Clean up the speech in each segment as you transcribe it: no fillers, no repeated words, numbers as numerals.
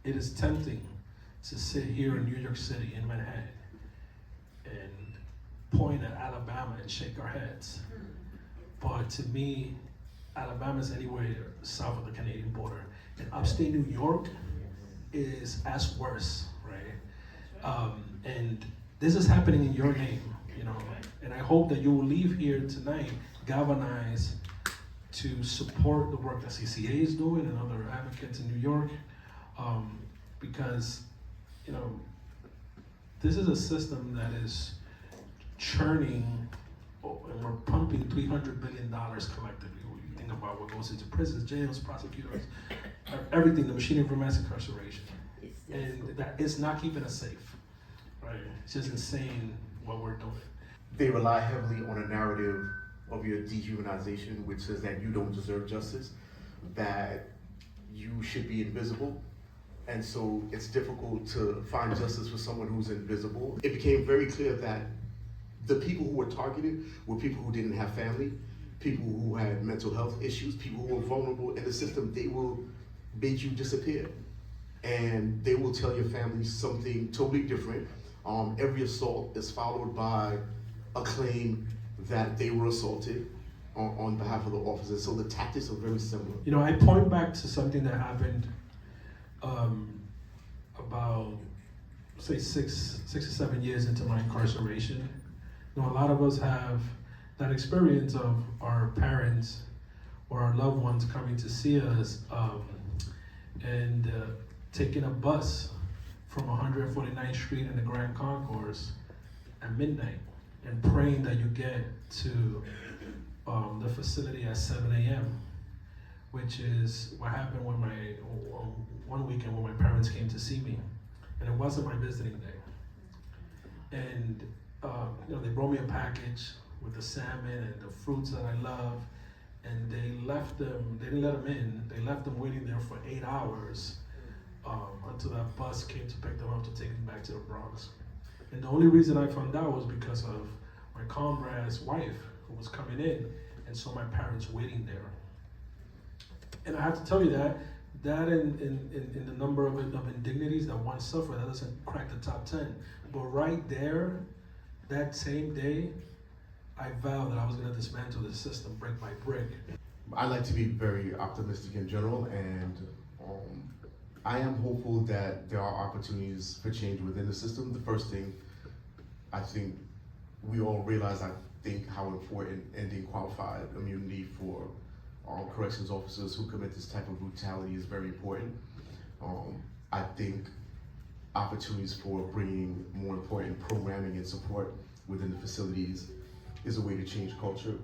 it is tempting to sit here in New York City, in Manhattan, and point at Alabama and shake our heads. But to me, Alabama is anywhere south of the Canadian border. And upstate New York is as worse, right? And this is happening in your name, you know. And I hope that you will leave here tonight galvanized to support the work that CCA is doing and other advocates in New York, because, you know, this is a system that is churning, and we're pumping $300 billion collectively. When you think about what goes into prisons, jails, prosecutors, everything, the machinery for mass incarceration. And that it's not keeping us safe, right? It's just insane what we're doing. They rely heavily on a narrative of your dehumanization, which says that you don't deserve justice, that you should be invisible. And so it's difficult to find justice for someone who's invisible. It became very clear that the people who were targeted were people who didn't have family, people who had mental health issues, people who were vulnerable in the system. They will make you disappear. And they will tell your family something totally different. Every assault is followed by a claim that they were assaulted on behalf of the officers. So the tactics are very similar. You know, I point back to something that happened about, say, six or 7 years into my incarceration. You know, a lot of us have that experience of our parents or our loved ones coming to see us and taking a bus from 149th Street in the Grand Concourse at midnight and praying that you get to the facility at 7 a.m., which is what happened when one weekend when my parents came to see me, and it wasn't my visiting day. And you know, they brought me a package with the salmon and the fruits that I love, and they left them. They didn't let them in. They left them waiting there for 8 hours until that bus came to pick them up to take them back to the Bronx. And the only reason I found out was because of my comrade's wife who was coming in, and saw my parents waiting there. And I have to tell you that in the number of indignities that one suffered, that doesn't crack the top 10. But right there, that same day, I vowed that I was going to dismantle the system brick by brick. I like to be very optimistic in general, and I am hopeful that there are opportunities for change within the system. The first thing, I think we all realize, how important ending qualified immunity for corrections officers who commit this type of brutality is very important. I think opportunities for bringing more important programming and support within the facilities is a way to change culture,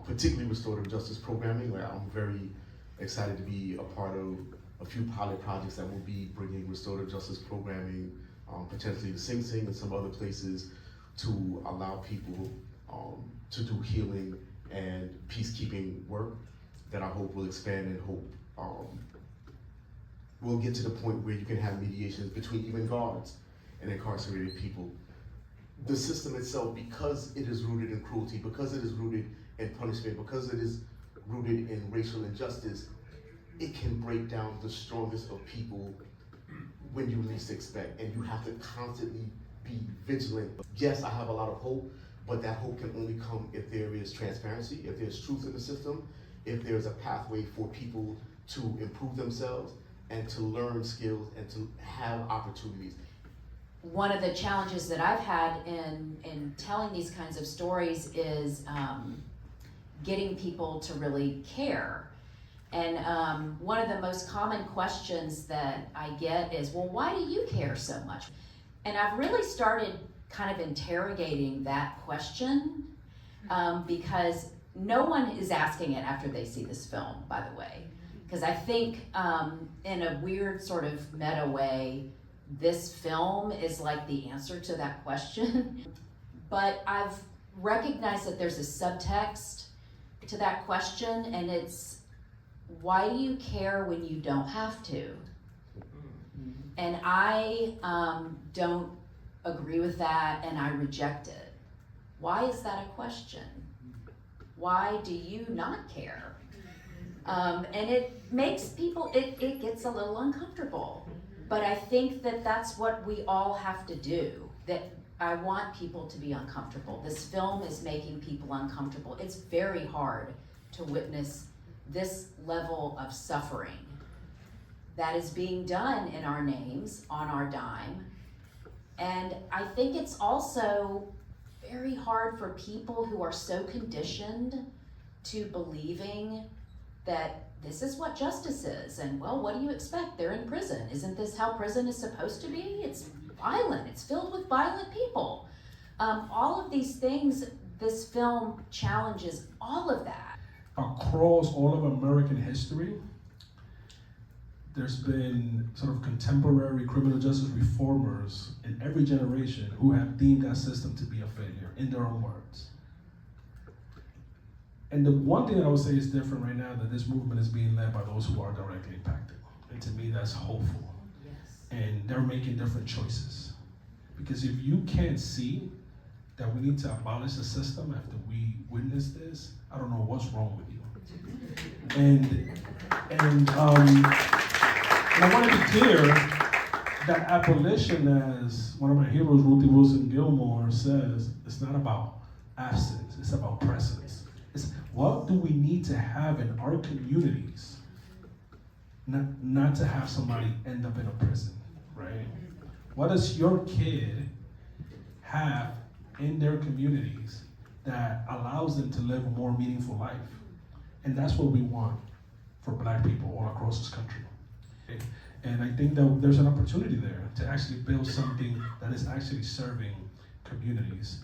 particularly restorative justice programming, where I'm very excited to be a part of a few pilot projects that will be bringing restorative justice programming, potentially to Sing Sing and some other places, to allow people to do healing and peacekeeping work that I hope will expand, and hope we'll get to the point where you can have mediations between even guards and incarcerated people. The system itself, because it is rooted in cruelty, because it is rooted in punishment, because it is rooted in racial injustice, it can break down the strongest of people when you least expect, and you have to constantly be vigilant. Yes, I have a lot of hope, but that hope can only come if there is transparency, if there's truth in the system, if there's a pathway for people to improve themselves and to learn skills and to have opportunities. One of the challenges that I've had in telling these kinds of stories is getting people to really care. And one of the most common questions that I get is, well, why do you care so much? And I've really started kind of interrogating that question because no one is asking it after they see this film, by the way. Because I think in a weird sort of meta way, this film is like the answer to that question. But I've recognized that there's a subtext to that question, and it's, why do you care when you don't have to? And I don't agree with that, and I reject it. Why is that a question? Why do you not care? And it makes people, it gets a little uncomfortable. But I think that that's what we all have to do. That I want people to be uncomfortable. This film is making people uncomfortable. It's very hard to witness this level of suffering that is being done in our names, on our dime. And I think it's also very hard for people who are so conditioned to believing that this is what justice is, and well, what do you expect? They're in prison. Isn't this how prison is supposed to be? It's violent, it's filled with violent people. All of these things, this film challenges all of that. Across all of American history, there's been sort of contemporary criminal justice reformers in every generation who have deemed that system to be a failure, in their own words. And the one thing that I would say is different right now, that this movement is being led by those who are directly impacted. And to me, that's hopeful. Yes. And they're making different choices. Because if you can't see that we need to abolish the system after we witness this, I don't know what's wrong with you. And I want to be clear that abolition, as one of my heroes, Ruthie Wilson Gilmore, says, it's not about absence, it's about presence. It's what do we need to have in our communities not to have somebody end up in a prison, right? What does your kid have in their communities that allows them to live a more meaningful life? And that's what we want for Black people all across this country. Okay? And I think that there's an opportunity there to actually build something that is actually serving communities